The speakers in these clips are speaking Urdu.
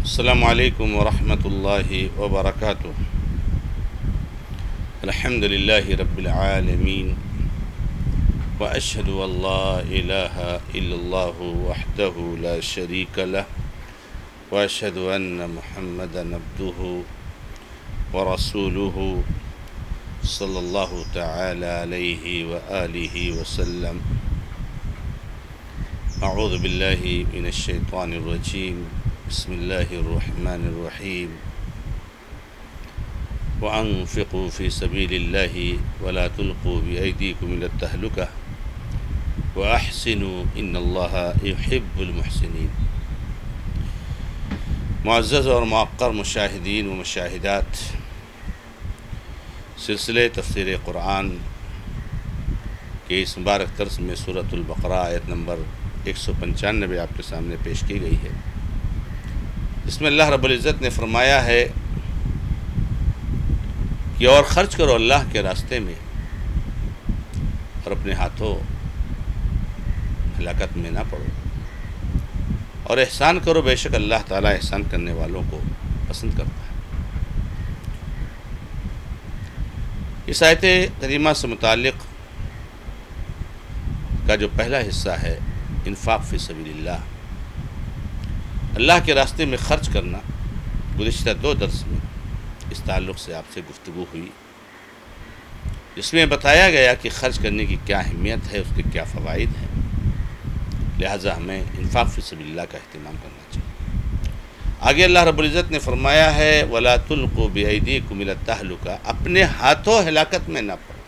السلام علیکم ورحمۃ اللہ وبرکاتہ۔ الحمد للہ رب العالمین واشہد ان لا الہ الا اللہ وحدہ لا شریک لہ واشہد ان محمدا عبدہ ورسولہ صلی اللہ تعالی علیہ وآلہ وسلم۔ اعوذ باللہ من الشیطان الرجیم، بسم اللہ الرحمن الرحیم۔ وَأَنفِقُوا فِي سَبِيلِ اللَّهِ وَلَا تُلْقُوا بِأَيْدِيكُمْ إِلَى التَّهْلُكَةِ وَأَحْسِنُوا إِنَّ اللَّهَ يُحِبُّ الْمُحْسِنِينَ۔ معزز اور معقر مشاہدین و مشاہدات، سلسلے تفسیر قرآن کے اس مبارک درس میں سورۃ البقرہ آیت نمبر 195 آپ کے سامنے پیش کی گئی ہے، جس میں اللہ رب العزت نے فرمایا ہے کہ اور خرچ کرو اللہ کے راستے میں اور اپنے ہاتھوں ہلاکت میں نہ پڑو، اور احسان کرو، بے شک اللہ تعالیٰ احسان کرنے والوں کو پسند کرتا ہے۔ اس آیت کریمہ سے متعلق کا جو پہلا حصہ ہے انفاق فی سبیل اللہ کے راستے میں خرچ کرنا، گزشتہ 2 درس میں اس تعلق سے آپ سے گفتگو ہوئی، جس میں بتایا گیا کہ خرچ کرنے کی کیا اہمیت ہے، اس کے کیا فوائد ہیں، لہٰذا ہمیں انفاق فی سبیل اللہ کا اہتمام کرنا چاہیے۔ آگے اللہ رب العزت نے فرمایا ہے وَلَا تُلْقُوا بِأَيْدِيكُمْ إِلَى التَّهْلُكَةِ، اپنے ہاتھوں ہلاکت میں نہ پڑو،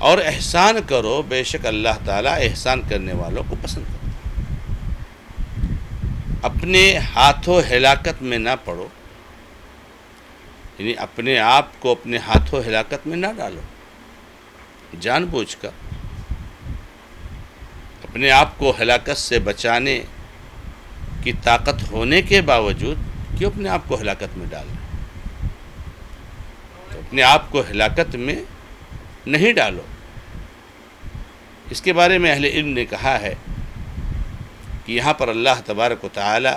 اور احسان کرو، بے شک اللہ تعالیٰ احسان کرنے والوں کو پسند کرتا ہے۔ اپنے ہاتھوں ہلاکت میں نہ پڑو، یعنی اپنے آپ کو اپنے ہاتھوں ہلاکت میں نہ ڈالو، جان بوجھ کر اپنے آپ کو ہلاکت سے بچانے کی طاقت ہونے کے باوجود کیوں اپنے آپ کو ہلاکت میں ڈال رہے؟ تو اپنے آپ کو ہلاکت میں نہیں ڈالو۔ اس کے بارے میں اہل علم نے کہا ہے کہ یہاں پر اللہ تبارک و تعالی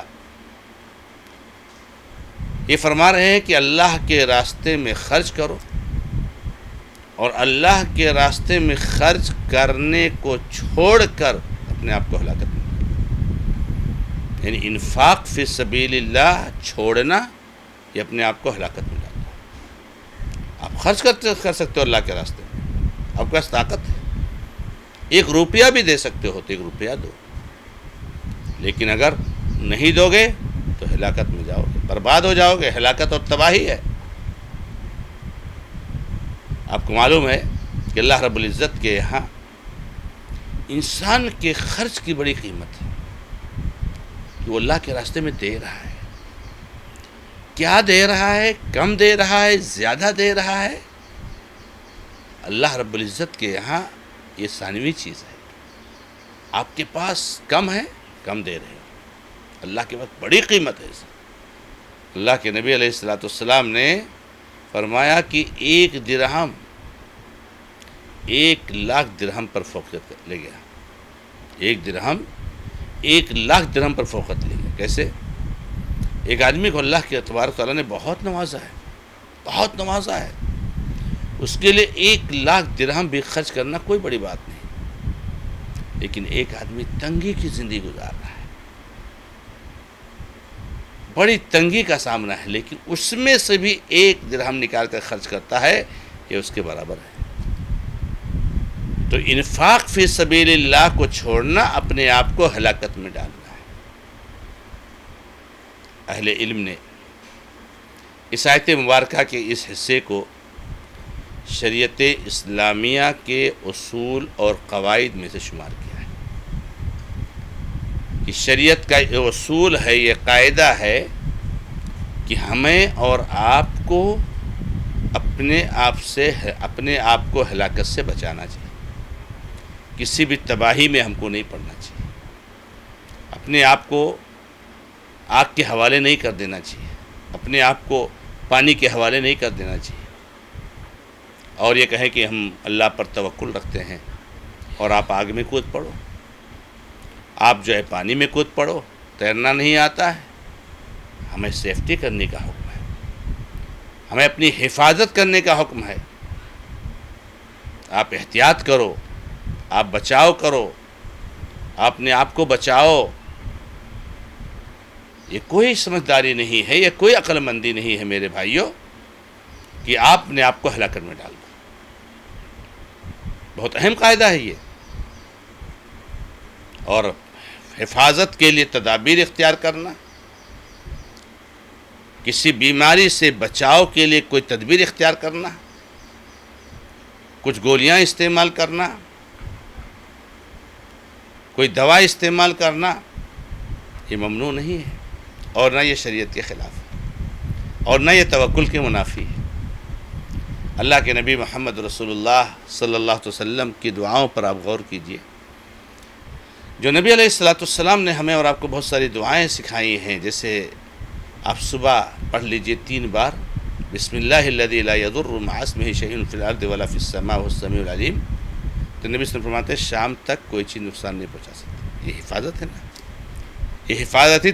یہ فرما رہے ہیں کہ اللہ کے راستے میں خرچ کرو، اور اللہ کے راستے میں خرچ کرنے کو چھوڑ کر اپنے آپ کو ہلاکت میں ڈالو، یعنی انفاق فی سبیل اللہ چھوڑنا یہ اپنے آپ کو ہلاکت میں ڈالنا۔ آپ خرچ کر سکتے ہو اللہ کے راستے میں، آپ کے پاس طاقت ہے، 1 روپیہ بھی دے سکتے ہو تو 1 روپیہ دو، لیکن اگر نہیں دو گے تو ہلاکت میں جاؤ گے، برباد ہو جاؤ گے، ہلاکت اور تباہی ہے۔ آپ کو معلوم ہے کہ اللہ رب العزت کے یہاں انسان کے خرچ کی بڑی قیمت ہے، کہ وہ اللہ کے راستے میں دے رہا ہے، کیا دے رہا ہے، کم دے رہا ہے، زیادہ دے رہا ہے، اللہ رب العزت کے یہاں یہ ثانوی چیز ہے۔ آپ کے پاس کم ہے، کم دے رہے ہیں، اللہ کے پاس بڑی قیمت ہے اس کی۔ اللہ کے نبی علیہ السلام نے فرمایا کہ 1 درہم 1,00,000 درہم پر فوقیت لے گیا، 1 درہم 1,00,000 درہم پر فوقیت لے گیا۔ کیسے؟ ایک آدمی کو اللہ کے تبارک تعالیٰ نے بہت نوازا ہے، بہت نوازا ہے، اس کے لیے 1,00,000 درہم بھی خرچ کرنا کوئی بڑی بات نہیں، لیکن ایک آدمی تنگی کی زندگی گزار رہا ہے، بڑی تنگی کا سامنا ہے، لیکن اس میں سے بھی 1 درہم نکال کر خرچ کرتا ہے، یہ اس کے برابر ہے۔ تو انفاق فی سبیل اللہ کو چھوڑنا اپنے آپ کو ہلاکت میں ڈالنا ہے۔ اہل علم نے اس آیت مبارکہ کے اس حصے کو شریعت اسلامیہ کے اصول اور قواعد میں سے شمار کیا ہے، کہ شریعت کا یہ اصول ہے، یہ قاعدہ ہے کہ ہمیں اور آپ کو اپنے آپ کو ہلاکت سے بچانا چاہیے، کسی بھی تباہی میں ہم کو نہیں پڑنا چاہیے، اپنے آپ کو آگ کے حوالے نہیں کر دینا چاہیے، اپنے آپ کو پانی کے حوالے نہیں کر دینا چاہیے، اور یہ کہیں کہ ہم اللہ پر توکل رکھتے ہیں اور آپ آگ میں کود پڑو، آپ جو ہے پانی میں کود پڑو، تیرنا نہیں آتا ہے، ہمیں سیفٹی کرنے کا حکم ہے، ہمیں اپنی حفاظت کرنے کا حکم ہے۔ آپ احتیاط کرو، آپ بچاؤ کرو، اپنے آپ کو بچاؤ۔ یہ کوئی سمجھداری نہیں ہے، یہ کوئی عقل مندی نہیں ہے میرے بھائیوں کہ آپ نے آپ کو ہلاکت میں ڈال دو۔ بہت اہم قاعدہ ہے یہ۔ اور حفاظت کے لیے تدابیر اختیار کرنا، کسی بیماری سے بچاؤ کے لیے کوئی تدبیر اختیار کرنا، کچھ گولیاں استعمال کرنا، کوئی دوا استعمال کرنا، یہ ممنوع نہیں ہے، اور نہ یہ شریعت کے خلاف ہے، اور نہ یہ توکل کے منافی ہے۔ اللہ کے نبی محمد رسول اللہ صلی اللہ علیہ وسلم کی دعاؤں پر آپ غور کیجئے، جو نبی علیہ السلام نے ہمیں اور آپ کو بہت ساری دعائیں سکھائی ہیں۔ جیسے آپ صبح پڑھ لیجئے 3 بار بسم اللہ الذی لا یضر مع اسمہ شیء فی الارض ولا فی السماء وهو السمیع العلیم، تو نبی صلی اللہ علیہ وسلم فرماتے ہیں شام تک کوئی چیز نقصان نہیں پہنچا سکتی۔ یہ حفاظت ہے نا، یہ حفاظتی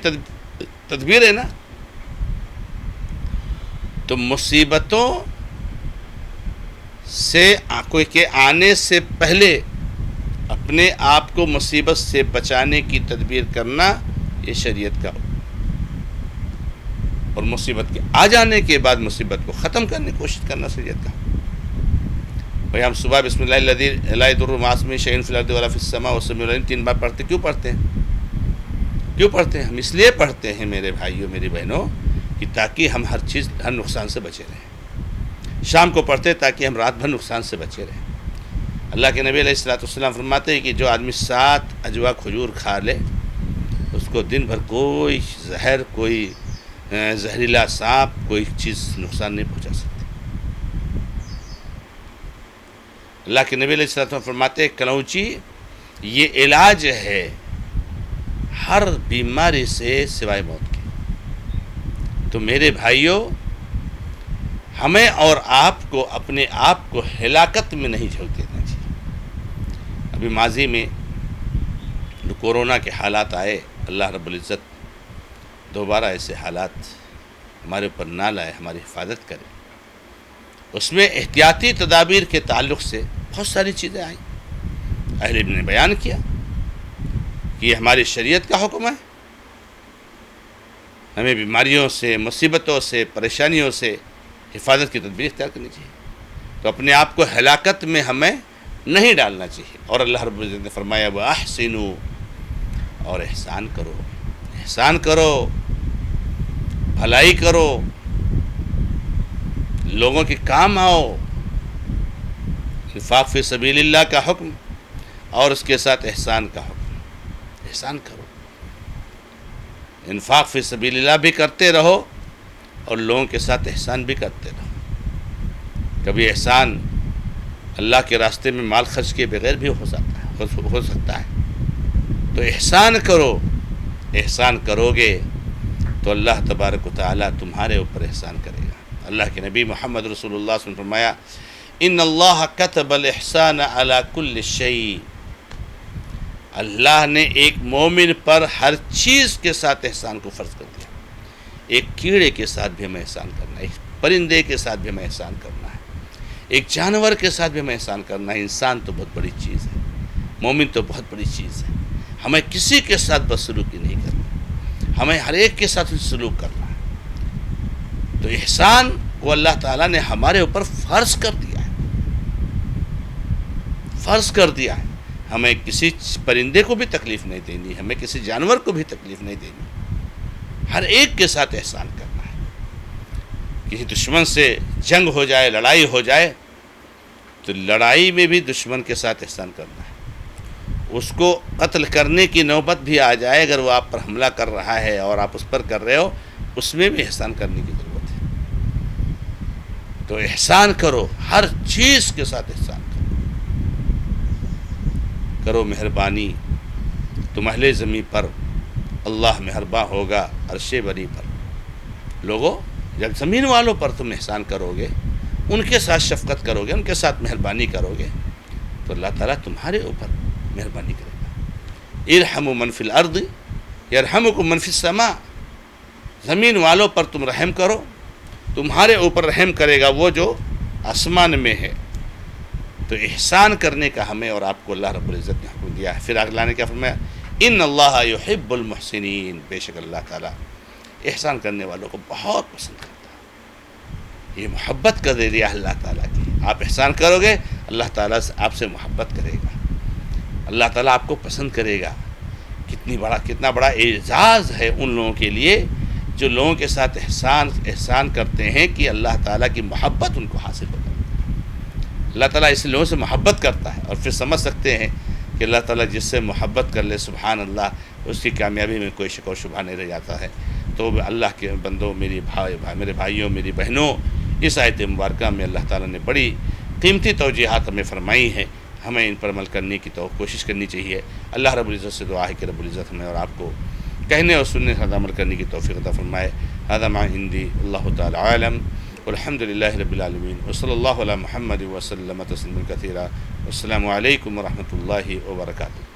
تدبیر ہے نا۔ تو مصیبتوں سے کوئی کے آنے سے پہلے اپنے آپ کو مصیبت سے بچانے کی تدبیر کرنا، یہ شریعت کا، اور مصیبت کے آ جانے کے بعد مصیبت کو ختم کرنے کی کوشش کرنا شریعت کا۔ بھئی ہم صبح بسم اللہ الذی لا یضر مع اسمہ شیء فی الارض ولا فی السماء وهو السمیع العلیم 3 بار پڑھتے، کیوں پڑھتے ہیں؟ کیوں پڑھتے ہیں؟ ہم اس لیے پڑھتے ہیں میرے بھائیوں میری بہنوں کہ تاکہ ہم ہر نقصان سے بچے رہیں۔ شام کو پڑھتے تاکہ ہم رات بھر نقصان سے بچے رہیں۔ اللہ کے نبی علیہ السلام فرماتے ہیں کہ جو آدمی 7 اجوا کھجور کھا لے، اس کو دن بھر کوئی زہر، کوئی زہریلا سانپ، کوئی چیز نقصان نہیں پہنچا سکتی۔ اللہ کے نبی علیہ السلام فرماتے ہیں کلونچی یہ علاج ہے ہر بیماری سے سوائے موت کے۔ تو میرے بھائیوں، ہمیں اور آپ کو اپنے آپ کو ہلاکت میں نہیں جھونک دینا چاہیے۔ ابھی ماضی میں جو کورونا کے حالات آئے، اللہ رب العزت دوبارہ ایسے حالات ہمارے اوپر نہ لائے، ہماری حفاظت کرے۔ اس میں احتیاطی تدابیر کے تعلق سے بہت ساری چیزیں آئیں، اہل علم نے بیان کیا کہ یہ ہماری شریعت کا حکم ہے، ہمیں بیماریوں سے، مصیبتوں سے، پریشانیوں سے حفاظت کی تدبیر اختیار کرنی چاہیے۔ تو اپنے آپ کو ہلاکت میں ہمیں نہیں ڈالنا چاہیے۔ اور اللہ رب العزت نے فرمایا وَأَحْسِنُوا، اور احسان کرو، احسان کرو، بھلائی کرو، لوگوں کے کام آؤ۔ انفاق فی سبیل اللہ کا حکم اور اس کے ساتھ احسان کا حکم، احسان کرو۔ انفاق فی سبیل اللہ بھی کرتے رہو اور لوگوں کے ساتھ احسان بھی کرتے رہو۔ کبھی احسان اللہ کے راستے میں مال خرچ کیے بغیر بھی ہو سکتا ہے۔ تو احسان کرو، احسان کرو گے تو اللہ تبارک و تعالیٰ تمہارے اوپر احسان کرے گا۔ اللہ کے نبی محمد رسول اللہ صلی اللہ علیہ وسلم نے فرمایا ان اللہ کتب الاحسان علی کل شیء، اللہ نے ایک مومن پر ہر چیز کے ساتھ احسان کو فرض کر دیا۔ ایک کیڑے کے ساتھ بھی ہمیں احسان کرنا ہے، ایک پرندے کے ساتھ بھی ہمیں احسان کرنا ہے، ایک جانور کے ساتھ بھی ہمیں احسان کرنا ہے۔ انسان تو بہت بڑی چیز ہے، مومن تو بہت بڑی چیز ہے۔ ہمیں کسی کے ساتھ بدسلوکی نہیں کرنا، ہمیں ہر ایک کے ساتھ سلوک کرنا ہے۔ تو احسان کو اللہ تعالیٰ نے ہمارے اوپر فرض کر دیا ہے، فرض کر دیا ہے۔ ہمیں کسی پرندے کو بھی تکلیف نہیں دینی، ہمیں کسی جانور کو بھی تکلیف نہیں دینی، ہر ایک کے ساتھ احسان کرنا ہے۔ کسی دشمن سے جنگ ہو جائے، لڑائی ہو جائے، تو لڑائی میں بھی دشمن کے ساتھ احسان کرنا ہے۔ اس کو قتل کرنے کی نوبت بھی آ جائے، اگر وہ آپ پر حملہ کر رہا ہے اور آپ اس پر کر رہے ہو، اس میں بھی احسان کرنے کی ضرورت ہے۔ تو احسان کرو، ہر چیز کے ساتھ احسان کرو مہربانی، تم اہل زمین پر اللہ مہرباں ہوگا عرش بری پر۔ لوگوں، جب زمین والوں پر تم احسان کرو گے، ان کے ساتھ شفقت کرو گے، ان کے ساتھ مہربانی کرو گے، تو اللہ تعالیٰ تمہارے اوپر مہربانی کرے گا۔ ارحموا من فی الارض یرحمکم من فی السماء، زمین والوں پر تم رحم کرو، تمہارے اوپر رحم کرے گا وہ جو آسمان میں ہے۔ تو احسان کرنے کا ہمیں اور آپ کو اللہ رب العزت نے حکم دیا ہے۔ پھر اللہ نے کیا فرمایا؟ ان اللہ یحب المحسنین، بے شک اللہ تعالیٰ احسان کرنے والوں کو بہت پسند کرتا ہے۔ یہ محبت کا ذریعہ اللہ تعالیٰ کی، آپ احسان کرو گے اللہ تعالیٰ آپ سے محبت کرے گا، اللہ تعالیٰ آپ کو پسند کرے گا۔ کتنا بڑا اعزاز ہے ان لوگوں کے لیے جو لوگوں کے ساتھ احسان کرتے ہیں کہ اللہ تعالیٰ کی محبت ان کو حاصل ہوگا۔ اللہ تعالیٰ اس لوگوں سے محبت کرتا ہے، اور پھر سمجھ سکتے ہیں کہ اللہ تعالیٰ جس سے محبت کر لے سبحان اللہ اس کی کامیابی میں کوئی شک و شبہ نہیں رہ جاتا ہے۔ تو اللہ کے بندوں، میرے بھائیوں، میری بہنوں، اس آیت مبارکہ میں اللہ تعالیٰ نے بڑی قیمتی توجیہات ہمیں فرمائی ہیں، ہمیں ان پر عمل کرنے کی کوشش کرنی چاہیے۔ اللہ رب العزت سے دعا ہے کہ رب العزت ہمیں اور آپ کو کہنے اور سننے سے عمل کرنے کی توفیق عطا فرمائے۔ ھذا ما عندی، اللہ تعالی عالم، والحمد للہ رب العالمین، وصلی اللہ علی محمد وسلم تسلیما کثیرا، والسلام علیکم ورحمۃ اللہ وبرکاتہ۔